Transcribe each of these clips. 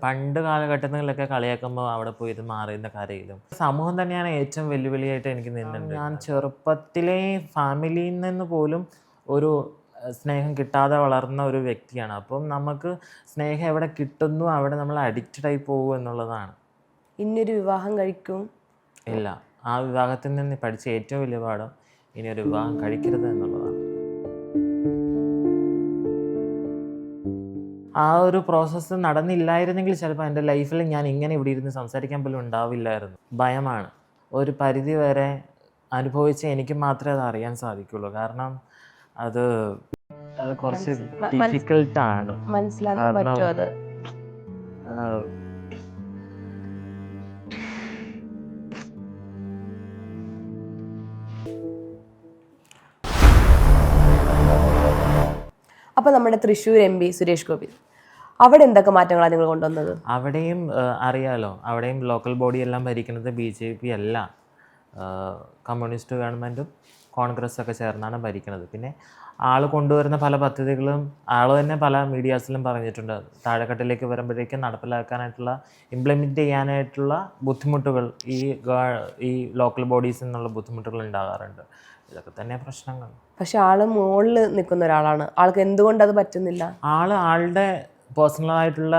പണ്ട് കാലഘട്ടങ്ങളിലൊക്കെ കളിയാക്കുമ്പോൾ അവിടെ പോയി ഇത് മാറിയുന്ന കരയിലും സമൂഹം തന്നെയാണ് ഏറ്റവും വെല്ലുവിളിയായിട്ട് എനിക്ക് നിന്നുണ്ട്. ഞാൻ ചെറുപ്പത്തിലെ ഫാമിലിയിൽ നിന്ന് പോലും ഒരു സ്നേഹം കിട്ടാതെ വളർന്ന ഒരു വ്യക്തിയാണ്. അപ്പം നമുക്ക് സ്നേഹം എവിടെ കിട്ടുന്നു അവിടെ നമ്മൾ അഡിക്റ്റഡ് ആയി പോകും എന്നുള്ളതാണ്. ഇനിയൊരു വിവാഹം കഴിക്കും ഇല്ല, ആ വിവാഹത്തിൽ നിന്ന് പഠിച്ച ഏറ്റവും വലിയ പാഠം ഇനി ഒരു വിവാഹം കഴിക്കരുത് എന്നുള്ളതാണ്. ആ ഒരു പ്രോസസ്സ് നടന്നില്ലായിരുന്നെങ്കിൽ ചിലപ്പോൾ എൻ്റെ ലൈഫിൽ ഞാൻ ഇങ്ങനെ ഇവിടെ ഇരുന്ന് സംസാരിക്കാൻ പോലും ഉണ്ടാവില്ലായിരുന്നു. ഭയമാണ്. ഒരു പരിധി വരെ അനുഭവിച്ച എനിക്ക് മാത്രമേ അത് അറിയാൻ സാധിക്കുള്ളൂ. കാരണം അത് കുറച്ച് ഡിഫിക്കൽട്ടാണ്. മനസ്സിലാക്കാൻ പറ്റുമോ അത്? അപ്പോൾ നമ്മുടെ തൃശ്ശൂർ MP സുരേഷ് ഗോപി, അവിടെ എന്തൊക്കെ മാറ്റങ്ങളാണ് നിങ്ങൾ കൊണ്ടുവന്നത്? അവിടെയും അറിയാലോ, അവിടെയും ലോക്കൽ ബോഡി എല്ലാം ഭരിക്കുന്നത് BJP അല്ല, കമ്മ്യൂണിസ്റ്റ് ഗവൺമെൻറ്റും കോൺഗ്രസ്സൊക്കെ ചേർന്നാണ് ഭരിക്കുന്നത്. പിന്നെ ആൾ കൊണ്ടുവരുന്ന പല പദ്ധതികളും ആൾ തന്നെ പല മീഡിയാസിലും പറഞ്ഞിട്ടുണ്ട്. താഴെക്കെട്ടിലേക്ക് വരുമ്പോഴേക്കും നടപ്പിലാക്കാനായിട്ടുള്ള ഇംപ്ലിമെൻറ്റ് ചെയ്യാനായിട്ടുള്ള ബുദ്ധിമുട്ടുകൾ ഈ ലോക്കൽ ബോഡീസിൽ നിന്നുള്ള ബുദ്ധിമുട്ടുകൾ ഉണ്ടാകാറുണ്ട്. ഇതൊക്കെ തന്നെ പ്രശ്നങ്ങൾ. പക്ഷെ ആള് മുകളിൽ നിൽക്കുന്ന ഒരാളാണ്, ആൾക്ക് എന്തുകൊണ്ട് അത് പറ്റുന്നില്ല? ആളുടെ പേഴ്സണലായിട്ടുള്ള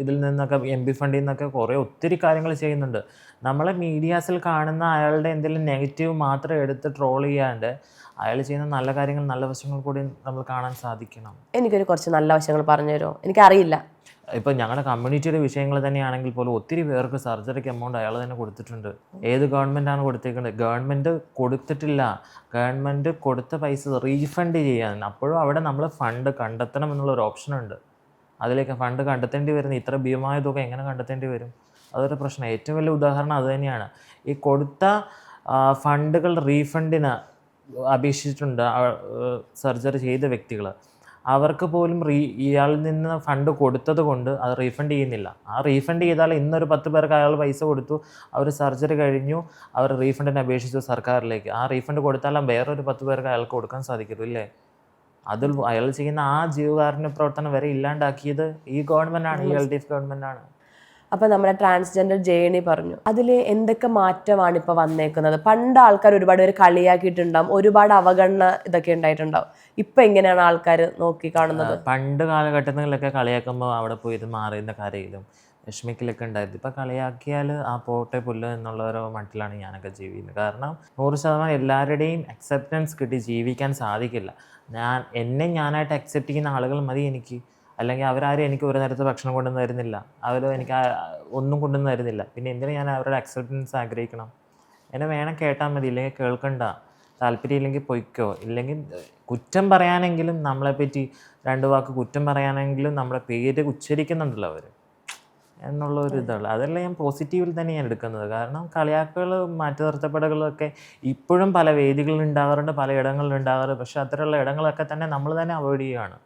ഇതിൽ നിന്നൊക്കെ MP ഫണ്ടിൽ നിന്നൊക്കെ ഒത്തിരി കാര്യങ്ങൾ ചെയ്യുന്നുണ്ട്. നമ്മളെ മീഡിയാസിൽ കാണുന്ന അയാളുടെ എന്തെങ്കിലും നെഗറ്റീവ് മാത്രം എടുത്ത് ട്രോൾ ചെയ്യാണ്ട് അയാൾ ചെയ്യുന്ന നല്ല കാര്യങ്ങൾ, നല്ല വശങ്ങൾ കൂടി നമ്മൾ കാണാൻ സാധിക്കണം. എനിക്കൊരു കുറച്ച് നല്ല വശങ്ങൾ പറഞ്ഞു തരുമോ? എനിക്കറിയില്ല. ഇപ്പോൾ ഞങ്ങളുടെ കമ്മ്യൂണിറ്റിയുടെ വിഷയങ്ങൾ തന്നെയാണെങ്കിൽ പോലും ഒത്തിരി പേർക്ക് സർജറിക്ക് എമൗണ്ട് അയാൾ തന്നെ കൊടുത്തിട്ടുണ്ട്. ഏത് ഗവൺമെൻറ്റാണ് കൊടുത്തേക്കുന്നത്? ഗവൺമെൻറ് കൊടുത്തിട്ടില്ല. ഗവൺമെൻറ് കൊടുത്ത പൈസ റീഫണ്ട് ചെയ്യാൻ അപ്പോഴും അവിടെ നമ്മൾ ഫണ്ട് കണ്ടെത്തണം എന്നുള്ളൊരു ഓപ്ഷനുണ്ട്. അതിലേക്ക് ഫണ്ട് കണ്ടെത്തേണ്ടി വരുന്ന ഇത്ര ഭീമമായ തുക എങ്ങനെ കണ്ടെത്തേണ്ടി വരും? അതൊരു പ്രശ്നം. ഏറ്റവും വലിയ ഉദാഹരണം അത് തന്നെയാണ്. ഈ കൊടുത്ത ഫണ്ടുകൾ റീഫണ്ടിന് അപേക്ഷിച്ചിട്ടുണ്ട് സർജറി ചെയ്ത വ്യക്തികൾ. അവർക്ക് പോലും ഇയാളിൽ നിന്ന് ഫണ്ട് കൊടുത്തത് കൊണ്ട് അത് റീഫണ്ട് ചെയ്യുന്നില്ല. ആ റീഫണ്ട് ചെയ്താൽ ഇന്നൊരു 10 പേർക്ക് അയാൾ പൈസ കൊടുത്തു, അവർ സർജറി കഴിഞ്ഞു, അവർ റീഫണ്ടിന് അപേക്ഷിച്ചു സർക്കാരിലേക്ക്. ആ റീഫണ്ട് കൊടുത്താലും വേറൊരു 10 പേർക്ക് അയാൾക്ക് കൊടുക്കാൻ സാധിക്കും, ഇല്ലേ? അതിൽ അയാൾ ചെയ്യുന്ന ആ ജീവകാരുണ്യ പ്രവർത്തനം വരെ ഇല്ലാണ്ടാക്കിയത് ഈ ഗവൺമെൻറ്റാണ്, ഈ LDF ഗവൺമെൻറ്റാണ്. അപ്പോൾ നമ്മുടെ ട്രാൻസ്ജെൻഡർ ജേണി പറഞ്ഞു, അതിൽ എന്തൊക്കെ മാറ്റമാണ് ഇപ്പോൾ വന്നേക്കുന്നത്? പണ്ട് ആൾക്കാർ ഒരുപാട് പേര് കളിയാക്കിയിട്ടുണ്ടാവും, ഒരുപാട് അവഗണന ഇതൊക്കെ ഉണ്ടായിട്ടുണ്ടാവും. ഇപ്പം എങ്ങനെയാണ് ആൾക്കാർ നോക്കി കാണുന്നത്? പണ്ട് കാലഘട്ടങ്ങളിലൊക്കെ കളിയാക്കുമ്പോൾ അവിടെ പോയി ഇത് മാറിയുന്ന കരയിലും വിഷമിക്കലൊക്കെ ഉണ്ടായിരുന്നു. ഇപ്പം കളിയാക്കിയാൽ ആ പോട്ടെ പുല്ല് എന്നുള്ളൊരു മട്ടിലാണ് ഞാനൊക്കെ ജീവിക്കുന്നത്. കാരണം 100% എല്ലാവരുടെയും അക്സെപ്റ്റൻസ് കിട്ടി ജീവിക്കാൻ സാധിക്കില്ല. ഞാനായിട്ട് അക്സെപ്റ്റ് ചെയ്യുന്ന ആളുകൾ മതി എനിക്ക്. അല്ലെങ്കിൽ അവരാരും എനിക്ക് ഒരു നേരത്തെ ഭക്ഷണം കൊണ്ടുവന്ന് തരുന്നില്ല, അവർ എനിക്ക് ഒന്നും കൊണ്ടുവന്ന് തരുന്നില്ല. പിന്നെ എന്തിനാണ് ഞാൻ അവരുടെ അക്സെപ്റ്റൻസ് ആഗ്രഹിക്കണം? എന്നെ വേണം കേട്ടാൽ മതി, ഇല്ലെങ്കിൽ കേൾക്കണ്ട. താല്പര്യം ഇല്ലെങ്കിൽ പൊയ്ക്കോ. ഇല്ലെങ്കിൽ കുറ്റം പറയാനെങ്കിലും നമ്മളെപ്പറ്റി 2 വാക്ക് കുറ്റം പറയാനെങ്കിലും നമ്മുടെ പേര് ഉച്ചരിക്കുന്നുണ്ടല്ലോ അവർ എന്നുള്ളൊരു ഇതുള്ളൂ. അതെല്ലാം ഞാൻ പോസിറ്റീവിൽ തന്നെയാണ് എടുക്കുന്നത്. കാരണം കളിയാക്കുകൾ, മാറ്റി നിർത്തപ്പെടലുകളൊക്കെ ഇപ്പോഴും പല വേദികളിൽ ഉണ്ടാകാറുണ്ട്, പല ഇടങ്ങളിൽ ഉണ്ടാകാറുണ്ട്. പക്ഷേ അത്തരമുള്ള ഇടങ്ങളൊക്കെ തന്നെ നമ്മൾ തന്നെ അവോയ്ഡ് ചെയ്യുകയാണ്.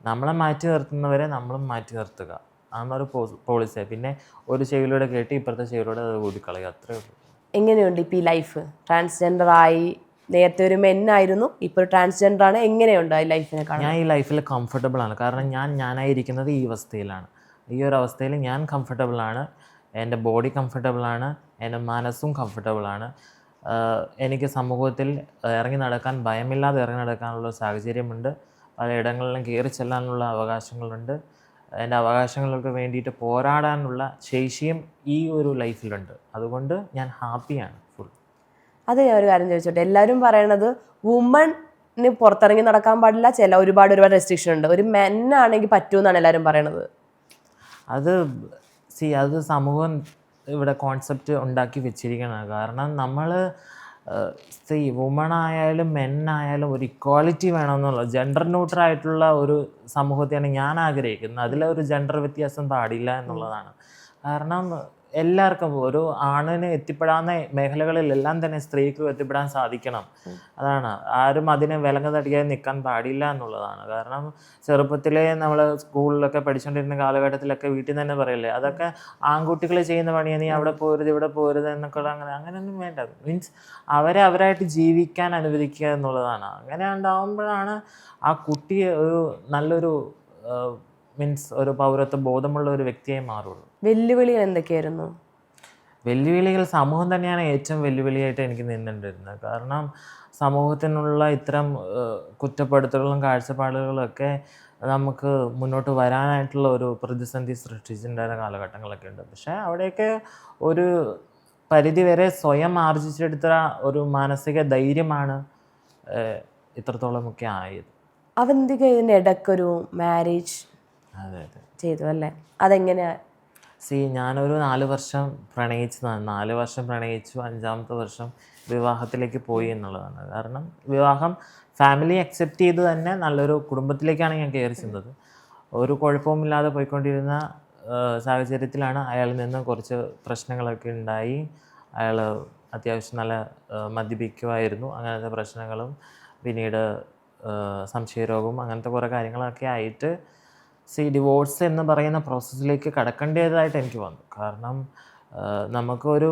നമ്മളെ മാറ്റി നിർത്തുന്നവരെ നമ്മളും മാറ്റി നിർത്തുക, അതൊരു പോളിസിയാണ്. പിന്നെ ഒരു ചെവിയിലൂടെ കേട്ട് ഇപ്പുറത്തെ ചെവിയിലൂടെ അത് കൂടിക്കളയുക, അത്രേ ഉള്ളൂ. എങ്ങനെയുണ്ട് ഇപ്പോൾ ഈ ലൈഫ്? ട്രാൻസ്ജെൻഡറായി, നേരത്തെ ഒരു മെന്നായിരുന്നു, ഇപ്പോൾ ട്രാൻസ്ജെൻഡറാണ്. എങ്ങനെയുണ്ട് ഈ ലൈഫിനെ കാണാൻ? ഞാൻ ഈ ലൈഫിൽ കംഫർട്ടബിളാണ്. കാരണം ഞാനായിരിക്കുന്നത് ഈ അവസ്ഥയിലാണ്. ഈ ഒരു അവസ്ഥയിൽ ഞാൻ കംഫർട്ടബിളാണ്. എൻ്റെ ബോഡി കംഫർട്ടബിളാണ്, എൻ്റെ മനസ്സും കംഫർട്ടബിളാണ്. എനിക്ക് സമൂഹത്തിൽ ഇറങ്ങി നടക്കാൻ, ഭയമില്ലാതെ ഇറങ്ങി നടക്കാനുള്ള സാഹചര്യമുണ്ട്. പലയിടങ്ങളിലും കയറി ചെല്ലാനുള്ള അവകാശങ്ങളുണ്ട്. എൻ്റെ അവകാശങ്ങൾക്ക് വേണ്ടിയിട്ട് പോരാടാനുള്ള ശേഷിയും ഈ ഒരു ലൈഫിലുണ്ട്. അതുകൊണ്ട് ഞാൻ ഹാപ്പിയാണ് ഫുൾ. അത് ഞാൻ ഒരു കാര്യം ചോദിച്ചോട്ടെ, എല്ലാവരും പറയണത് വുമണിന് പുറത്തിറങ്ങി നടക്കാൻ പാടില്ല, ഒരുപാട് റെസ്ട്രിക്ഷൻ ഉണ്ട്, ഒരു മെന്നാണെങ്കിൽ പറ്റുമെന്നാണ് എല്ലാവരും പറയണത്. അത് സമൂഹം ഇവിടെ കോൺസെപ്റ്റ് ഉണ്ടാക്കി വെച്ചിരിക്കണം. കാരണം നമ്മൾ വുമണായാലും മെന്നായാലും ഒരു ഇക്വാലിറ്റി വേണമെന്നുള്ള ജെൻഡർ ന്യൂട്രലായിട്ടുള്ള ഒരു സമൂഹത്തെയാണ് ഞാൻ ആഗ്രഹിക്കുന്നത്. അതിലൊരു ജെൻഡർ വ്യത്യാസം പാടില്ല എന്നുള്ളതാണ്. കാരണം എല്ലാവർക്കും ഒരു ആണിന് എത്തിപ്പെടാവുന്ന മേഖലകളിലെല്ലാം തന്നെ സ്ത്രീക്കും എത്തിപ്പെടാൻ സാധിക്കണം. അതാണ്. ആരും അതിനെ വിലങ്ങുതടിയായി നിൽക്കാൻ പാടില്ല എന്നുള്ളതാണ്. കാരണം ചെറുപ്പത്തിലേ നമ്മൾ സ്കൂളിലൊക്കെ പഠിച്ചുകൊണ്ടിരുന്ന കാലഘട്ടത്തിലൊക്കെ വീട്ടിൽ നിന്ന് തന്നെ പറയില്ലേ, അതൊക്കെ ആൺകുട്ടികൾ ചെയ്യുന്ന പണിയാണ്, നീ അവിടെ പോരുത് ഇവിടെ പോരുത് എന്നൊക്കെ. അങ്ങനെയൊന്നും വേണ്ട. മീൻസ് അവരായിട്ട് ജീവിക്കാൻ അനുവദിക്കുക എന്നുള്ളതാണ്. അങ്ങനെ ഉണ്ടാകുമ്പോഴാണ് ആ കുട്ടി ഒരു നല്ലൊരു മീൻസ് ഒരു പൗരത്വ ബോധമുള്ള ഒരു വ്യക്തിയായി മാറുള്ളൂ. വെല്ലുവിളികൾ എന്തൊക്കെയായിരുന്നു? വെല്ലുവിളികൾ സമൂഹം തന്നെയാണ് ഏറ്റവും വെല്ലുവിളിയായിട്ട് എനിക്ക് നിന്നിട്ടുണ്ടായിരുന്നത്. കാരണം സമൂഹത്തിനുള്ള ഇത്തരം കുറ്റപ്പെടുത്തലുകളും കാഴ്ചപ്പാടുകളൊക്കെ നമുക്ക് മുന്നോട്ട് വരാനായിട്ടുള്ള ഒരു പ്രതിസന്ധി സൃഷ്ടിച്ചിട്ടുണ്ടായിരുന്ന കാലഘട്ടങ്ങളൊക്കെ ഉണ്ട്. പക്ഷേ അവിടെയൊക്കെ ഒരു പരിധിവരെ സ്വയം ആർജിച്ചെടുത്ത ഒരു മാനസിക ധൈര്യമാണ് ഇത്രത്തോളമൊക്കെ ആയത്. അവന്തിക ഇതിൻ്റെ ഇടയ്ക്കൊരു മാരേജ് അതെ ചെയ്തു അല്ലേ? അതെങ്ങനെയാ? ഞാനൊരു 4 വർഷം പ്രണയിച്ചതാണ്. 4 വർഷം പ്രണയിച്ചു, 5ാമത്തെ വർഷം വിവാഹത്തിലേക്ക് പോയി എന്നുള്ളതാണ്. കാരണം വിവാഹം ഫാമിലി അക്സെപ്റ്റ് ചെയ്ത് തന്നെ നല്ലൊരു കുടുംബത്തിലേക്കാണ് ഞാൻ കയറി ചെന്നത്. ഒരു കുഴപ്പവുമില്ലാതെ പോയിക്കൊണ്ടിരുന്ന സാഹചര്യത്തിലാണ് അയാളിൽ നിന്ന് കുറച്ച് പ്രശ്നങ്ങളൊക്കെ ഉണ്ടായി. അയാൾ അത്യാവശ്യം നല്ല മദ്യപിക്കുമായിരുന്നു. അങ്ങനത്തെ പ്രശ്നങ്ങളും പിന്നീട് സംശയരോഗവും അങ്ങനത്തെ കുറേ കാര്യങ്ങളൊക്കെ ആയിട്ട് ഡിവോഴ്സ് എന്ന് പറയുന്ന പ്രോസസ്സിലേക്ക് കടക്കേണ്ടതായിട്ട് എനിക്ക് വന്നു. കാരണം നമുക്കൊരു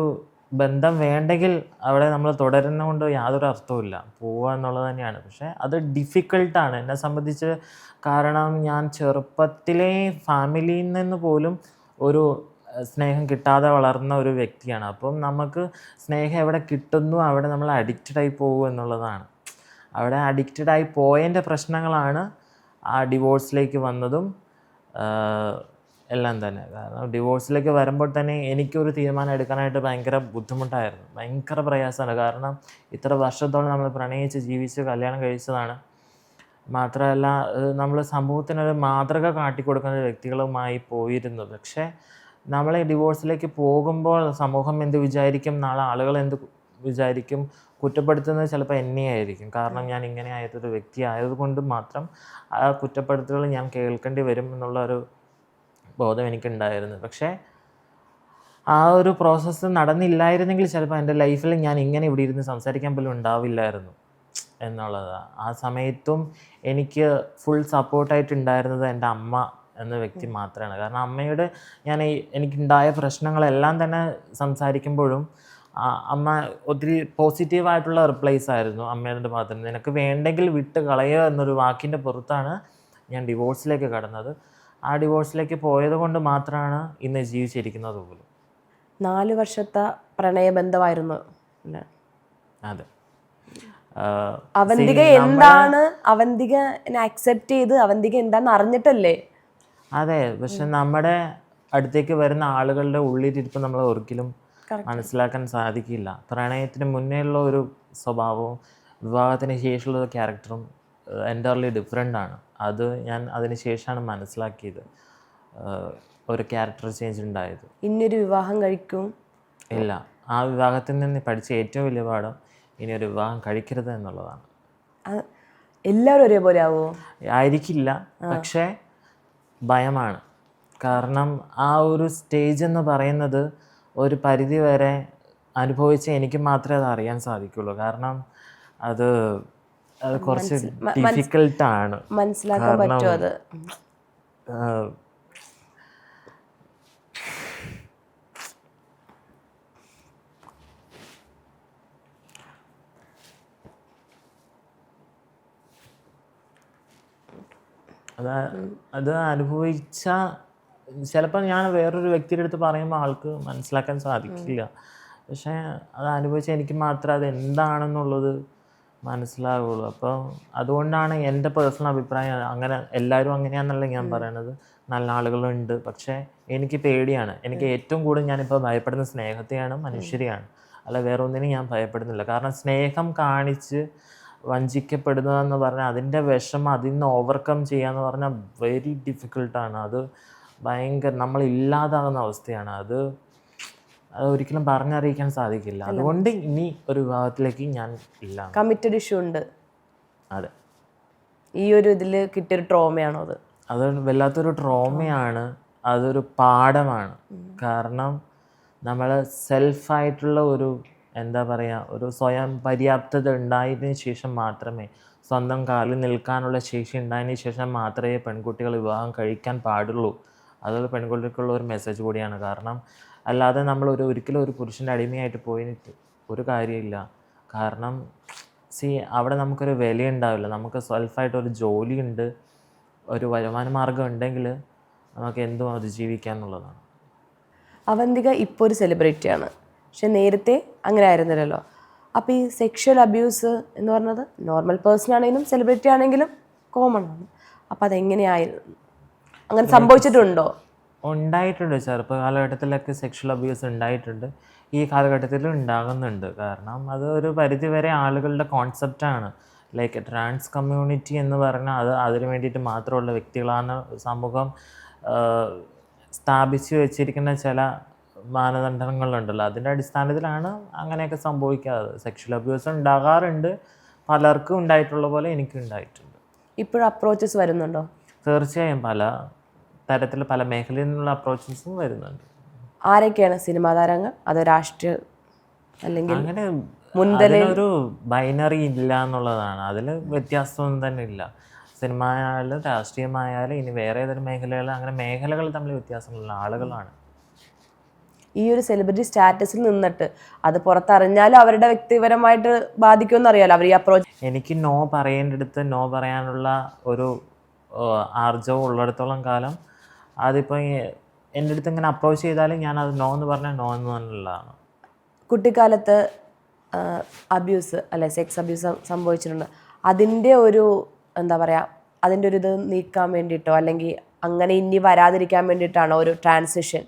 ബന്ധം വേണ്ടെങ്കിൽ അവിടെ നമ്മൾ തുടരുന്നതുകൊണ്ട് യാതൊരു അർത്ഥവുമില്ല, പോവുക എന്നുള്ളത് തന്നെയാണ്. പക്ഷേ അത് ഡിഫിക്കൾട്ടാണ് എന്നെ സംബന്ധിച്ച്. കാരണം ഞാൻ ചെറുപ്പത്തിലേ ഫാമിലിയിൽ നിന്ന് പോലും ഒരു സ്നേഹം കിട്ടാതെ വളർന്ന ഒരു വ്യക്തിയാണ്. അപ്പം നമുക്ക് സ്നേഹം എവിടെ കിട്ടുന്നു അവിടെ നമ്മൾ അഡിക്റ്റഡായി പോകും എന്നുള്ളതാണ്. അവിടെ അഡിക്റ്റഡായി പോയതിൻ്റെ പ്രശ്നങ്ങളാണ് ആ ഡിവോഴ്സിലേക്ക് വന്നതും എല്ലാം തന്നെ. കാരണം ഡിവോഴ്സിലേക്ക് വരുമ്പോൾ തന്നെ എനിക്കൊരു തീരുമാനം എടുക്കാനായിട്ട് ഭയങ്കര ബുദ്ധിമുട്ടായിരുന്നു, ഭയങ്കര പ്രയാസമാണ്. കാരണം ഇത്ര വർഷത്തോളം നമ്മൾ പ്രണയിച്ച് ജീവിച്ച് കല്യാണം കഴിച്ചതാണ്. മാത്രമല്ല നമ്മൾ സമൂഹത്തിനൊരു മാതൃക കാട്ടിക്കൊടുക്കുന്ന വ്യക്തികളുമായി പോയിരുന്നു. പക്ഷേ നമ്മൾ ഡിവോഴ്സിലേക്ക് പോകുമ്പോൾ സമൂഹം എന്ത് വിചാരിക്കും, നാളെ ആളുകൾ എന്ത് വിചാരിക്കും, കുറ്റപ്പെടുത്തുന്നത് ചിലപ്പോൾ എന്നെയായിരിക്കും. കാരണം ഞാൻ ഇങ്ങനെ ആയിട്ടൊരു വ്യക്തി ആയതുകൊണ്ട് മാത്രം ആ കുറ്റപ്പെടുത്തലുകൾ ഞാൻ കേൾക്കേണ്ടി വരും എന്നുള്ളൊരു ബോധം എനിക്കുണ്ടായിരുന്നു. പക്ഷേ ആ ഒരു പ്രോസസ്സ് നടന്നില്ലായിരുന്നെങ്കിൽ ചിലപ്പോൾ എൻ്റെ ലൈഫിൽ ഞാൻ ഇങ്ങനെ ഇവിടെ ഇരുന്ന് സംസാരിക്കാൻ പോലും ഉണ്ടാവില്ലായിരുന്നു എന്നുള്ളതാണ്. ആ സമയത്തും എനിക്ക് ഫുൾ സപ്പോർട്ടായിട്ടുണ്ടായിരുന്നത് എൻ്റെ അമ്മ എന്ന വ്യക്തി മാത്രമാണ്. കാരണം അമ്മയോട് എനിക്കുണ്ടായ പ്രശ്നങ്ങളെല്ലാം തന്നെ സംസാരിക്കുമ്പോഴും അമ്മ ഒത്തിരി പോസിറ്റീവായിട്ടുള്ള റിപ്ലൈസ് ആയിരുന്നു അമ്മയുടെ ഭാഗത്ത് നിന്ന്. നിനക്ക് വേണ്ടെങ്കിൽ വിട്ട് കളയുക എന്നൊരു വാക്കിൻ്റെ പുറത്താണ് ഞാൻ ഡിവോഴ്സിലേക്ക് കടന്നത്. ആ ഡിവോഴ്സിലേക്ക് പോയത് കൊണ്ട് മാത്രമാണ് ഇന്ന് ജീവിച്ചിരിക്കുന്നത് പോലും. 4 വർഷത്തെ പ്രണയബന്ധമായിരുന്നു അല്ലേ? അതെ. അവന്തിക എന്താണ്, അവന്തിക അക്സെപ്റ്റ് ചെയ്ത് അവന്തിക എന്താണെന്ന് അറിഞ്ഞിട്ടല്ലേ? അതെ. പക്ഷെ നമ്മുടെ അടുത്തേക്ക് വരുന്ന ആളുകളുടെ ഉള്ളിലിരിപ്പ് നമ്മൾ ഒരിക്കലും മനസ്സിലാക്കാൻ സാധിക്കില്ല. പ്രണയത്തിന് മുന്നേയുള്ള ഒരു സ്വഭാവവും വിവാഹത്തിന് ശേഷമുള്ള ക്യാരക്ടറും എൻ്റർലി ഡിഫറെൻ്റ് ആണ്. അത് ഞാൻ അതിന് ശേഷമാണ് മനസ്സിലാക്കിയത്, ഒരു ക്യാരക്ടർ ചേഞ്ച് ഉണ്ടായത്. ഇനിയൊരു വിവാഹം കഴിക്കും ഇല്ല. ആ വിവാഹത്തിൽ നിന്ന് പഠിച്ച ഏറ്റവും വലിയ പാഠം ഇനിയൊരു വിവാഹം കഴിക്കരുത് എന്നുള്ളതാണ്. എല്ലാവരും ഒരേപോലെ ആവുമോ? ആയിരിക്കില്ല, പക്ഷേ ഭയമാണ്. കാരണം ആ ഒരു സ്റ്റേജ് എന്ന് പറയുന്നത് ഒരു പരിധി വരെ അനുഭവിച്ച് എനിക്ക് മാത്രമേ അത് അറിയാൻ സാധിക്കുള്ളൂ. കാരണം അത് കുറച്ച് ഡിഫിക്കൽട്ടാണ് മനസ്സിലാക്കാൻ പറ്റുമോ? അത് അത് അനുഭവിച്ച ചിലപ്പോൾ ഞാൻ വേറൊരു വ്യക്തിയുടെ അടുത്ത് പറയുമ്പോൾ ആൾക്ക് മനസ്സിലാക്കാൻ സാധിക്കില്ല. പക്ഷേ അത് അനുഭവിച്ച എനിക്ക് മാത്രമേ അത് എന്താണെന്നുള്ളത് മനസ്സിലാവുള്ളൂ. അപ്പോൾ അതുകൊണ്ടാണ് എൻ്റെ പേഴ്സണൽ അഭിപ്രായം. അങ്ങനെ എല്ലാവരും അങ്ങനെയാണെന്നല്ല ഞാൻ പറയണത്, നല്ല ആളുകളുണ്ട്. പക്ഷേ എനിക്ക് പേടിയാണ്. എനിക്ക് ഏറ്റവും കൂടുതൽ ഞാനിപ്പോൾ ഭയപ്പെടുന്ന സ്നേഹത്തെയാണ്, മനുഷ്യരെയാണ്. അല്ല വേറെ ഒന്നിനും ഞാൻ ഭയപ്പെടുന്നില്ല. കാരണം സ്നേഹം കാണിച്ച് വഞ്ചിക്കപ്പെടുന്നതെന്ന് പറഞ്ഞാൽ അതിൻ്റെ വിഷമം അതിൽ നിന്ന് ഓവർകം ചെയ്യാന്ന് പറഞ്ഞാൽ വെരി ഡിഫിക്കൽട്ടാണ്. അത് ഭയങ്കര നമ്മളില്ലാതാകുന്ന അവസ്ഥയാണ്. അത് ഒരിക്കലും പറഞ്ഞറിയിക്കാൻ സാധിക്കില്ല. അതുകൊണ്ട് ഇനി ഒരു വിവാഹത്തിലേക്ക് ഞാൻ ഇല്ല. കമ്മിറ്റഡ് ഇഷ്യൂ ഉണ്ട്. അതെ. ഈ ഒരു ഇതിൽ കിട്ടിയൊരു ട്രോമയാണോ അത്? അത് വല്ലാത്തൊരു ട്രോമയാണ്, അതൊരു പാഠമാണ്. കാരണം നമ്മൾ സെൽഫായിട്ടുള്ള ഒരു എന്താ പറയുക, ഒരു സ്വയം പര്യാപ്തത ഉണ്ടായതിന് ശേഷം മാത്രമേ, സ്വന്തം കാലിൽ നിൽക്കാനുള്ള ശേഷി ഉണ്ടായതിന് ശേഷം മാത്രമേ പെൺകുട്ടികൾ വിവാഹം കഴിക്കാൻ പാടുള്ളൂ. അതൊരു പെൺകുട്ടികൾക്കുള്ള ഒരു മെസ്സേജ് കൂടിയാണ്. കാരണം അല്ലാതെ നമ്മൾ ഒരിക്കലും ഒരു പുരുഷൻ്റെ അടിമയായിട്ട് പോയിട്ട് ഒരു കാര്യമില്ല. കാരണം അവിടെ നമുക്കൊരു വിലയുണ്ടാവില്ല. നമുക്ക് സെൽഫായിട്ടൊരു ജോലിയുണ്ട്, ഒരു വരുമാന മാർഗ്ഗം ഉണ്ടെങ്കിൽ നമുക്ക് എന്തും അതിജീവിക്കാം എന്നുള്ളതാണ്. അവന്തിക ഇപ്പോൾ ഒരു സെലിബ്രിറ്റിയാണ്, പക്ഷെ നേരത്തെ അങ്ങനെ ആയിരുന്നില്ലല്ലോ. അപ്പോൾ ഈ സെക്ഷൽ അബ്യൂസ് എന്ന് പറഞ്ഞത് നോർമൽ പേഴ്സൺ ആണെങ്കിലും സെലിബ്രിറ്റി ആണെങ്കിലും കോമൺ ആണ്. അപ്പോൾ അതെങ്ങനെയായിരുന്നു, അങ്ങനെ സംഭവിച്ചിട്ടുണ്ടോ? ഉണ്ടായിട്ടുണ്ട്, ചെറുപ്പ കാലഘട്ടത്തിലൊക്കെ സെക്ഷൽ അബ്യൂസ് ഉണ്ടായിട്ടുണ്ട്, ഈ കാലഘട്ടത്തിൽ ഉണ്ടാകുന്നുണ്ട്. കാരണം അത് ഒരു പരിധിവരെ ആളുകളുടെ കോൺസെപ്റ്റാണ്. ലൈക്ക് ട്രാൻസ് കമ്മ്യൂണിറ്റി എന്ന് പറഞ്ഞാൽ അത് അതിന് വേണ്ടിയിട്ട് മാത്രമുള്ള വ്യക്തികളാണ് സമൂഹം സ്ഥാപിച്ചു വെച്ചിരിക്കുന്ന ചില മാനദണ്ഡങ്ങളുണ്ടല്ലോ, അതിൻ്റെ അടിസ്ഥാനത്തിലാണ് അങ്ങനെയൊക്കെ സംഭവിക്കാറ്. സെക്ഷൽ അബ്യൂസ് ഉണ്ടാകാറുണ്ട്, പലർക്കും ഉണ്ടായിട്ടുള്ള പോലെ എനിക്കും ഉണ്ടായിട്ടുണ്ട്. ഇപ്പോഴും അപ്രോച്ചസ് വരുന്നുണ്ടോ? തീർച്ചയായും പല തരത്തിൽ പല മേഖലയിൽ നിന്നുള്ള അപ്രോച്ചസും വരുന്നുണ്ട്. ആരൊക്കെയാണ്? സിനിമാ താരങ്ങൾ, അതോ രാഷ്ട്രീയ, അല്ലെങ്കിൽ അങ്ങനെ മുൻതല? ഒരു ബൈനറി ഇല്ല എന്നുള്ളതാണ്, അതിൽ വ്യത്യാസമൊന്നും തന്നെ ഇല്ല. സിനിമ ആയാലും രാഷ്ട്രീയമായാലും ഇനി വേറെ ഏതൊരു മേഖലകൾ, അങ്ങനെ മേഖലകൾ തമ്മിൽ വ്യത്യാസമുള്ള ആളുകളാണ്. ഈ ഒരു സെലിബ്രിറ്റി സ്റ്റാറ്റസിൽ നിന്നിട്ട് അത് പുറത്തറിഞ്ഞാലും അവരുടെ വ്യക്തിപരമായിട്ട് ബാധിക്കുമെന്ന് അറിയാലോ അവർ ഈ അപ്രോച്ച്. എനിക്ക് നോ പറയേണ്ടടുത്ത് നോ പറയാനുള്ള ഒരു ആർജവം ഉള്ളിടത്തോളം കാലം അതിപ്പോൾ എൻ്റെ അടുത്ത് ഇങ്ങനെ അപ്രോച്ച് ചെയ്താലും ഞാൻ അത് നോ എന്ന് പറഞ്ഞാൽ നോ എന്ന് തന്നെയുള്ളതാണ്. കുട്ടിക്കാലത്ത് അബ്യൂസ് അല്ലെ സെക്സ് അബ്യൂസ് സംഭവിച്ചിട്ടുണ്ട്, അതിൻ്റെ ഒരു എന്താ പറയുക, അതിൻ്റെ ഒരു ഇത് നീക്കാൻ വേണ്ടിയിട്ടോ അല്ലെങ്കിൽ അങ്ങനെ ഇനി വരാതിരിക്കാൻ വേണ്ടിയിട്ടാണോ ഒരു ട്രാൻസിഷൻ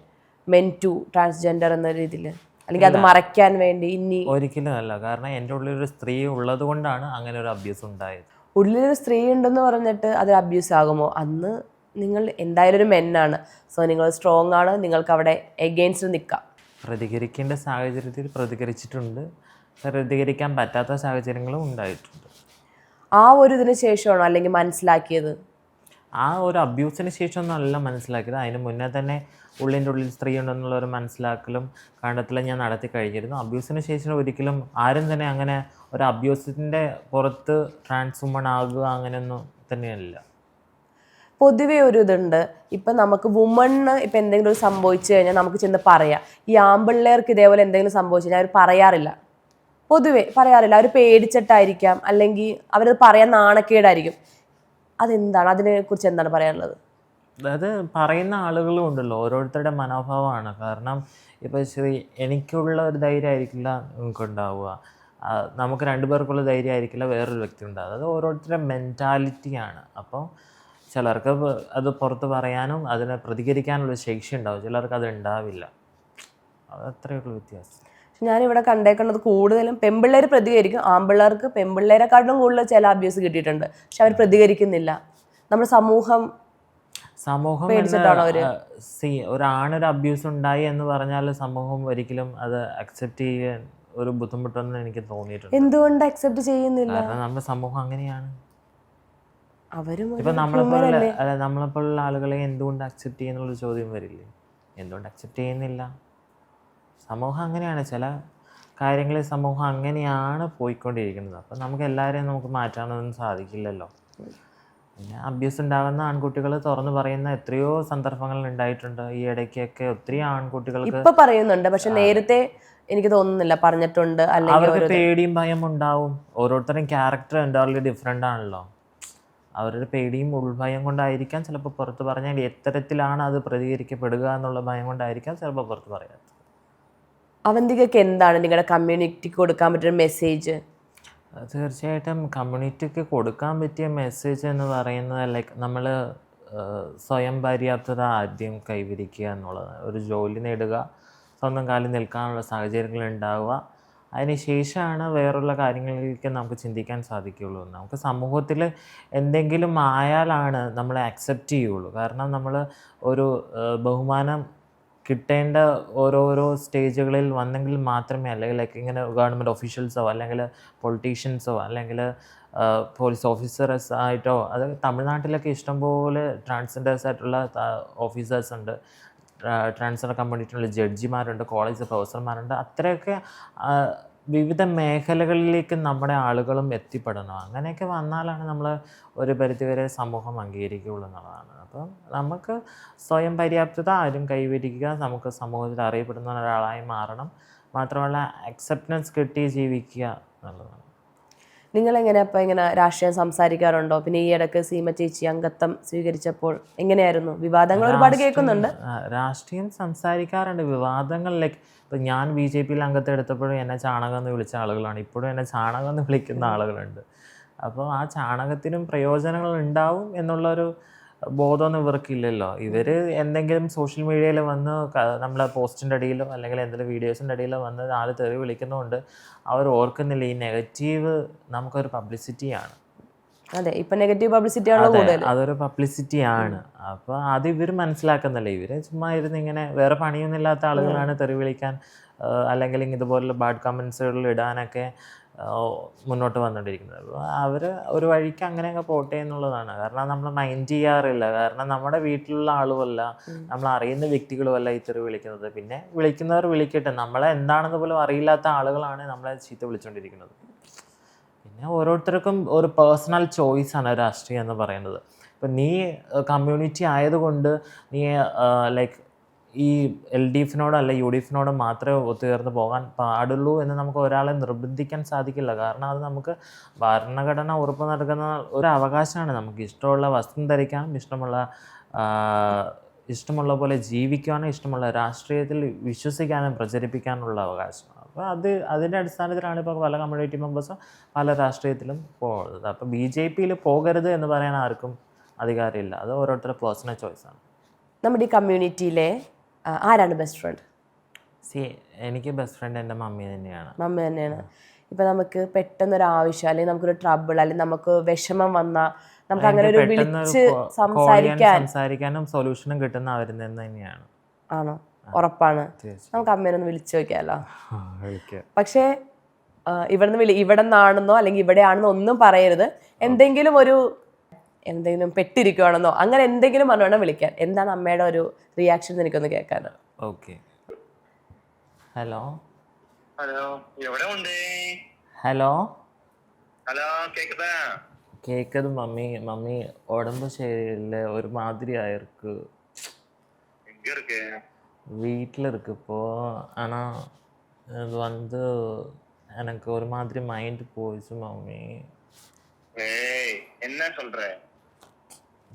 മെൻ ടു ട്രാൻസ്ജെൻഡർ എന്ന രീതിയിൽ, അല്ലെങ്കിൽ അത് മറയ്ക്കാൻ വേണ്ടി? ഇനി ഒരിക്കലും അല്ല, കാരണം എൻ്റെ ഉള്ളിലൊരു സ്ത്രീ ഉള്ളത് കൊണ്ടാണ് അങ്ങനെ ഒരു അബ്യൂസ് ഉണ്ടായത്. ഉള്ളിലൊരു സ്ത്രീ ഉണ്ടെന്ന് പറഞ്ഞിട്ട് അതൊരു അബ്യൂസ് ആകുമോ? അന്ന് നിങ്ങൾ എന്തായാലും ഒരു മെന്നാണ്, സോ നിങ്ങൾ സ്ട്രോങ് ആണ്, നിങ്ങൾക്ക് അവിടെ എഗെയിൻസ്റ്റ് നിൽക്കാം. പ്രതികരിക്കേണ്ട സാഹചര്യത്തിൽ പ്രതികരിച്ചിട്ടുണ്ട്, പ്രതികരിക്കാൻ പറ്റാത്ത സാഹചര്യങ്ങളും ഉണ്ടായിട്ടുണ്ട്. ആ ഒരു ഇതിന് ശേഷമാണോ അല്ലെങ്കിൽ മനസ്സിലാക്കിയത്? ആ ഒരു അബ്യൂസിന് ശേഷമൊന്നുമല്ല മനസ്സിലാക്കിയത്, അതിന് മുന്നേ തന്നെ ഉള്ളിൻ്റെ ഉള്ളിൽ സ്ത്രീ ഉണ്ടെന്നുള്ള ഒരു മനസ്സിലാക്കലും കണ്ടെത്തലും ഞാൻ നടത്തി കഴിഞ്ഞിരുന്നു. അബ്യൂസിന് ശേഷം ഒരിക്കലും ആരും തന്നെ അങ്ങനെ ഒരു അബ്യൂസിൻ്റെ പുറത്ത് ട്രാൻസ് വുമൺ ആകുക അങ്ങനെയൊന്നും തന്നെയല്ല. പൊതുവേ ഒരു ഇതുണ്ട്, ഇപ്പം നമുക്ക് വുമണ് ഇപ്പം എന്തെങ്കിലും ഒരു സംഭവിച്ചു കഴിഞ്ഞാൽ നമുക്ക് ചെന്ന് പറയാം. ഈ ആമ്പിള്ളേർക്ക് ഇതേപോലെ എന്തെങ്കിലും സംഭവിച്ചു കഴിഞ്ഞാൽ അവർ പറയാറില്ല, പൊതുവേ പറയാറില്ല. അവർ പേടിച്ചിട്ടായിരിക്കാം, അല്ലെങ്കിൽ അവരത് പറയാൻ നാണക്കേടായിരിക്കും. അതെന്താണ്, അതിനെക്കുറിച്ച് എന്താണ് പറയാനുള്ളത്? അത് പറയുന്ന ആളുകളും ഉണ്ടല്ലോ, ഓരോരുത്തരുടെ മനോഭാവമാണ്. കാരണം ഇപ്പോൾ ശരി എനിക്കുള്ള ഒരു ധൈര്യം ആയിരിക്കില്ല നിങ്ങൾക്കുണ്ടാവുക, നമുക്ക് രണ്ടുപേർക്കുള്ള ധൈര്യം ആയിരിക്കില്ല വേറൊരു വ്യക്തി ഉണ്ടാവുക. അത് ഓരോരുത്തരുടെ മെൻറ്റാലിറ്റിയാണ്. അപ്പോൾ ചിലർക്ക് അത് പുറത്ത് പറയാനും അതിനെ പ്രതികരിക്കാനുള്ള ശേഷി ഉണ്ടാവും, ചിലർക്ക് അത് ഉണ്ടാവില്ല. അത് അത്രയുള്ള വ്യത്യാസം. ഞാനിവിടെ കണ്ടേക്കുന്നത് കൂടുതലും പെൺപിള്ളേർ പ്രതികരിക്കും, ആൺപിള്ളേർക്ക് പെൺപിള്ളേരെക്കാട്ടിലും കൂടുതൽ ചില അബ്യൂസ് കിട്ടിയിട്ടുണ്ട്, പക്ഷെ അവർ പ്രതികരിക്കുന്നില്ല. നമ്മുടെ സമൂഹം ഒരാണൊരു അബ്യൂസ് ഉണ്ടായി എന്ന് പറഞ്ഞാൽ സമൂഹം ഒരിക്കലും അത് അക്സെപ്റ്റ് ചെയ്യാൻ ഒരു ബുദ്ധിമുട്ടൊന്നും എനിക്ക് തോന്നിയിട്ടുണ്ട്. എന്തുകൊണ്ട് അക്സെപ്റ്റ് ചെയ്യുന്നില്ല? കാരണം നമ്മുടെ സമൂഹം അങ്ങനെയാണ്. അവരും ഇപ്പം നമ്മളെപ്പോലുള്ള ആളുകളെ എന്തുകൊണ്ട് അക്സെപ്റ്റ് ചെയ്യുന്നുള്ളൊരു ചോദ്യം വരില്ലേ? എന്തുകൊണ്ട് അക്സെപ്റ്റ് ചെയ്യുന്നില്ല? സമൂഹം അങ്ങനെയാണ്, ചില കാര്യങ്ങളിൽ സമൂഹം അങ്ങനെയാണ് പോയിക്കൊണ്ടിരിക്കുന്നത്. അപ്പം നമുക്ക് എല്ലാവരെയും നമുക്ക് മാറ്റാനൊന്നും സാധിക്കില്ലല്ലോ. പിന്നെ അബ്യൂസ് ഉണ്ടാകുന്ന ആൺകുട്ടികൾ തുറന്നു പറയുന്ന എത്രയോ സന്ദർഭങ്ങൾ ഉണ്ടായിട്ടുണ്ട്. ഈ ഇടയ്ക്കൊക്കെ ഒത്തിരി ആൺകുട്ടികൾക്ക് ഇപ്പൊ പറയുന്നുണ്ട്, പക്ഷെ നേരത്തെ എനിക്ക് തോന്നുന്നില്ല പറഞ്ഞിട്ടുണ്ട്. അല്ലെങ്കിൽ അവർക്ക് പേടിയും ഭയം ഉണ്ടാവും. ഓരോരുത്തരുടെയും ക്യാരക്ടർ എന്തായാലും ഡിഫറെൻ്റ് ആണല്ലോ. അവരുടെ പേടിയും ഉൾഭയം കൊണ്ടായിരിക്കാം ചിലപ്പോൾ പുറത്ത് പറഞ്ഞാൽ എത്തരത്തിലാണ് അത് പ്രതികരിക്കപ്പെടുക എന്നുള്ള ഭയം കൊണ്ടായിരിക്കാം ചിലപ്പോൾ പുറത്ത് പറയാത്തത്. അവന്തികയ്ക്ക് എന്താണ് നിങ്ങളുടെ കമ്മ്യൂണിറ്റിക്ക് കൊടുക്കാൻ പറ്റുന്ന മെസ്സേജ്? തീർച്ചയായിട്ടും കമ്മ്യൂണിറ്റിക്ക് കൊടുക്കാൻ പറ്റിയ മെസ്സേജ് എന്ന് പറയുന്നത് ലൈക്ക് നമ്മൾ സ്വയം പര്യാപ്തത ആദ്യം കൈവരിക്കുക എന്നുള്ളതാണ്. ഒരു ജോലി നേടുക, സ്വന്തം കാലിൽ നിൽക്കാനുള്ള സാഹചര്യങ്ങൾ ഉണ്ടാവുക, അതിനുശേഷമാണ് വേറുള്ള കാര്യങ്ങളിലേക്ക് നമുക്ക് ചിന്തിക്കാൻ സാധിക്കുകയുള്ളൂ. നമുക്ക് സമൂഹത്തിൽ എന്തെങ്കിലും ആയാലാണ് നമ്മളെ അക്സെപ്റ്റ് ചെയ്യുള്ളൂ. കാരണം നമ്മൾ ഒരു ബഹുമാനം കിട്ടേണ്ട ഓരോരോ സ്റ്റേജുകളിൽ വന്നെങ്കിൽ മാത്രമേ, അല്ലെങ്കിൽ ലൈക്ക് ഇങ്ങനെ ഗവൺമെൻറ് ഒഫീഷ്യൽസോ അല്ലെങ്കിൽ പൊളിറ്റീഷ്യൻസോ അല്ലെങ്കിൽ പോലീസ് ഓഫീസേഴ്സ് ആയിട്ടോ, അത് തമിഴ്നാട്ടിലൊക്കെ ഇഷ്ടംപോലെ ട്രാൻസ്ജെൻഡേഴ്സ് ആയിട്ടുള്ള ഓഫീസേഴ്സ് ഉണ്ട്, ട്രാൻസ്ജെൻഡർ കമ്മ്യൂണിറ്റിയുള്ള ജഡ്ജിമാരുണ്ട്, കോളേജ് പ്രൊഫസർമാരുണ്ട്. അത്രയൊക്കെ വിവിധ മേഖലകളിലേക്ക് നമ്മുടെ ആളുകളും എത്തിപ്പെടണം. അങ്ങനെയൊക്കെ വന്നാലാണ് നമ്മൾ ഒരു പരിധിവരെ സമൂഹം അംഗീകരിക്കുകയുള്ളൂ എന്നുള്ളതാണ്. അപ്പം നമുക്ക് സ്വയം പര്യാപ്തത ആരും കൈവരിക്കുക, നമുക്ക് സമൂഹത്തിൽ അറിയപ്പെടുന്ന ഒരാളായി മാറണം, മാത്രമല്ല അക്സെപ്റ്റൻസ് കിട്ടി ജീവിക്കുക എന്നുള്ളതാണ്. നിങ്ങളെങ്ങനെ അപ്പം ഇങ്ങനെ രാഷ്ട്രീയം സംസാരിക്കാറുണ്ടോ? പിന്നെ ഈ ഇടയ്ക്ക് സീമ ചേച്ചി അംഗത്വം സ്വീകരിച്ചപ്പോൾ എങ്ങനെയായിരുന്നു? വിവാദങ്ങൾ ഒരുപാട് കേൾക്കുന്നുണ്ട്. രാഷ്ട്രീയം സംസാരിക്കാറുണ്ട്. വിവാദങ്ങളിലേക്ക് ഇപ്പം ഞാൻ BJP അംഗത്വം എടുത്തപ്പോഴും എന്നെ ചാണകം എന്ന് വിളിച്ച ആളുകളാണ്, ഇപ്പോഴും എന്നെ ചാണകം എന്ന് വിളിക്കുന്ന ആളുകളുണ്ട്. അപ്പോൾ ആ ചാണകത്തിനും പ്രയോജനങ്ങൾ ഉണ്ടാവും എന്നുള്ളൊരു ബോധമൊന്നും ഇവർക്കില്ലല്ലോ. ഇവർ എന്തെങ്കിലും സോഷ്യൽ മീഡിയയിൽ വന്ന് നമ്മളെ പോസ്റ്റിൻ്റെ അടിയിലോ അല്ലെങ്കിൽ എന്തെങ്കിലും വീഡിയോസിൻ്റെ അടിയിലോ വന്ന് 4 തെറി വിളിക്കുന്നതുകൊണ്ട് അവർ ഓർക്കുന്നില്ല ഈ നെഗറ്റീവ് നമുക്കൊരു പബ്ലിസിറ്റിയാണ്. അതെ, ഇപ്പൊ നെഗറ്റീവ് പബ്ലിസിറ്റി ആണല്ലോ കൂടുതൽ. അതൊരു പബ്ലിസിറ്റിയാണ്. അപ്പോൾ അത് ഇവർ മനസ്സിലാക്കുന്നില്ല. ഇവർ ചുമ്മാ ഇരുന്ന് ഇങ്ങനെ വേറെ പണിയൊന്നുമില്ലാത്ത ആളുകളാണ് തെറി വിളിക്കാൻ അല്ലെങ്കിൽ ഇതുപോലുള്ള ബാഡ് കമൻസുകളിൽ ഇടാനൊക്കെ മുന്നോട്ട് വന്നുകൊണ്ടിരിക്കുന്നത്. അപ്പോൾ അവർ ഒരു വഴിക്ക് അങ്ങനെയൊക്കെ പോട്ടെ എന്നുള്ളതാണ്. കാരണം നമ്മൾ മൈൻഡ് ചെയ്യാറില്ല. കാരണം നമ്മുടെ വീട്ടിലുള്ള ആളുമല്ല, നമ്മൾ അറിയുന്ന വ്യക്തികളുമല്ല ഈ തെറി വിളിക്കുന്നത്. പിന്നെ വിളിക്കുന്നവർ വിളിക്കട്ടെ, നമ്മളെ എന്താണെന്ന് പോലും അറിയില്ലാത്ത ആളുകളാണ് നമ്മളെ ചീത്ത വിളിച്ചുകൊണ്ടിരിക്കുന്നത്. പിന്നെ ഓരോരുത്തർക്കും ഒരു പേഴ്സണൽ ചോയ്സാണ് രാഷ്ട്രീയം എന്ന് പറയുന്നത്. ഇപ്പം നീ കമ്മ്യൂണിറ്റി ആയതുകൊണ്ട് നീ ലൈക്ക് ഈ LDFനോട് അല്ല UDFനോട് മാത്രമേ ഒത്തുചേർന്ന് പോകാൻ പാടുള്ളൂ എന്ന് നമുക്ക് ഒരാളെ നിർബന്ധിക്കാൻ സാധിക്കില്ല. കാരണം അത് നമുക്ക് ഭരണഘടന ഉറപ്പ് നൽകുന്ന ഒരു അവകാശമാണ്. നമുക്ക് ഇഷ്ടമുള്ള വസ്ത്രം ധരിക്കാനും ഇഷ്ടമുള്ള പോലെ ജീവിക്കാനും ഇഷ്ടമുള്ള രാഷ്ട്രീയത്തിൽ വിശ്വസിക്കാനും പ്രചരിപ്പിക്കാനുള്ള അവകാശം. അപ്പോൾ അതിൻ്റെ അടിസ്ഥാനത്തിലാണ് ഇപ്പോൾ പല കമ്മ്യൂണിറ്റി മെമ്പേഴ്സും പല രാഷ്ട്രീയത്തിലും പോകുന്നത്. അപ്പോൾ BJPയിൽ പോകരുത് എന്ന് പറയാൻ ആർക്കും അധികാരമില്ല. അത് ഓരോരുത്തരുടെ പേഴ്സണൽ ചോയ്സാണ്. നമ്മുടെ ഈ കമ്മ്യൂണിറ്റിയിലെ ആരാണ് ബെസ്റ്റ് ഫ്രണ്ട്? എനിക്ക് ബെസ്റ്റ് ഫ്രണ്ട് എൻ്റെ മമ്മി തന്നെയാണ്. മമ്മി തന്നെയാണ്. ഇപ്പം നമുക്ക് പെട്ടെന്നൊരു ആവശ്യം അല്ലെങ്കിൽ നമുക്കൊരു ട്രബിൾ അല്ലെങ്കിൽ നമുക്ക് വിഷമം വന്നാൽ നമുക്ക് അങ്ങനെ ഒരു വിളിച്ച് സംസാരിക്കാനും സൊല്യൂഷനും കിട്ടുന്ന അവരിൽ നിന്ന് തന്നെയാണ്. ആണോ? ഉറപ്പാണ്. നമുക്ക് അമ്മേനൊന്ന് വിളിച്ചു നോക്കിയാലോ? പക്ഷേ ഇവിടെ നിന്നാണെന്നോ അല്ലെങ്കിൽ ഇവിടെയാണെന്നോ ഒന്നും പറയരുത്. എന്തെങ്കിലും പെട്ടിരിക്കുവാണെന്നോ അങ്ങനെ എന്തെങ്കിലും പറഞ്ഞു വേണം വിളിക്കാൻ. എന്താണ് അമ്മയുടെ ഒരു റിയാക്ഷൻ എനിക്കൊന്ന് കേൾക്കാൻ. ഓക്കെ. ഹലോ ഹലോ, എവിടെ ഉണ്ട്? ഹലോ ഹലോ, കേக்குதா? கேட்குது மம்மி. மம்மி உடம்பு சரியில்லை, ஒரு மாதிரி ஆயிருக்கு. எங்க இருக்கு? வீட்டில் இருக்கு இப்போ. ஆனால் இது வந்து எனக்கு ஒரு மாதிரி மைண்ட் போயிடுச்சு மம்மி. ஏய், என்ன சொல்ற?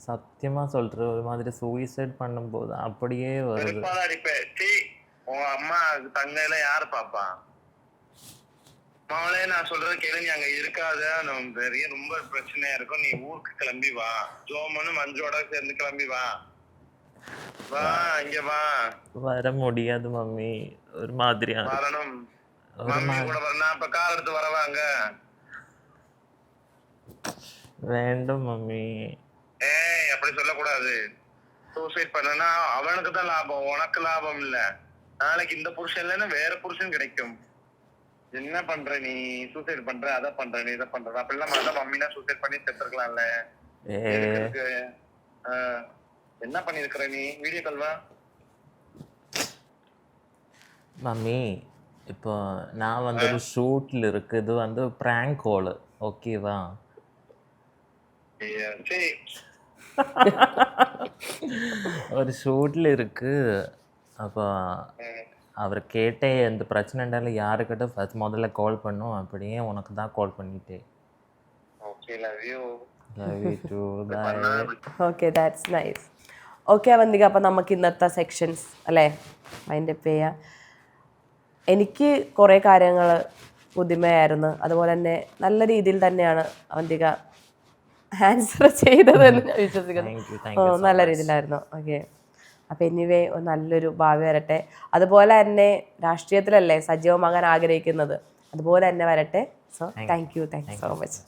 சத்தியமா சொல்றேன், ஒரு மாதிரி சூசைட் பண்ணும்போது அப்படியே வருது. உன் அம்மா தங்கையில யாரு பாப்பா? மாவளே, நான் சொல்றது கேளு. நீ அங்க இருக்காத, பெரிய ரொம்ப பிரச்சனையா இருக்கும். நீ ஊருக்கு கிளம்பி வா. ஜோமனும் மஞ்சோட சேர்ந்து கிளம்பி வா. வா, இங்க வா. வர முடியாது மம்மி, ஒரு மாதிரியா வரணும். மம்மி கூட வரணும். அப்ப கார் எடுத்து வரவாங்க. வேண்டும் மம்மி. ஏய், அப்படி சொல்லக்கூடாது. சூசைட் பண்ணனா அவனுக்கு தான் லாபம், உனக்கு லாபம் இல்ல. நாளைக்கு இந்த புருஷன் இல்லைன்னா வேற புருஷன் கிடைக்கும். என்ன பண்ற நீ? சூசைட் பண்ற, அதை பண்ற, நீ இதை பண்ற. அப்படிலாம் அதான் மம்மினா சூசைட் பண்ணி செத்துருக்கலாம்ல. என்ன பண்ணிருக்கிற நீ? வீடியோ கால் வா. மம்மி, இப்போ நான் வந்து ஒரு ஷூட்டில் இருக்கு. இது வந்து பிராங்க் கால், ஓகேவா? சரி, ஒரு ஷூட்டில் இருக்கு. அப்போ அவர் கேட்டே எந்த பிரச்சனை இருந்தாலும் யாருக்கிட்ட ஃபர்ஸ்ட் முதல்ல கால் பண்ணும். அப்படியே உனக்கு தான் கால் பண்ணிட்டே. Okay, love you. Love you too. Bye. Okay, that's nice. Okay Avantika, അപ്പം നമുക്ക് ഇന്നത്തെ സെക്ഷൻസ് അല്ലേ വൈൻഡപ്പ് ചെയ്യാം. എനിക്ക് കുറേ കാര്യങ്ങൾ പുതുമയായിരുന്നു. അതുപോലെ തന്നെ നല്ല രീതിയിൽ തന്നെയാണ് അവന്തിക ആൻസർ ചെയ്തതെന്ന് ഞാൻ വിശ്വസിക്കുന്നു. നല്ല രീതിയിലായിരുന്നു. ഓക്കെ, അപ്പം എനിവേ നല്ലൊരു ഭാവി വരട്ടെ. അതുപോലെ തന്നെ രാഷ്ട്രീയത്തിലല്ലേ സജീവമാകാൻ ആഗ്രഹിക്കുന്നത്, അതുപോലെ തന്നെ വരട്ടെ. So thank you so much.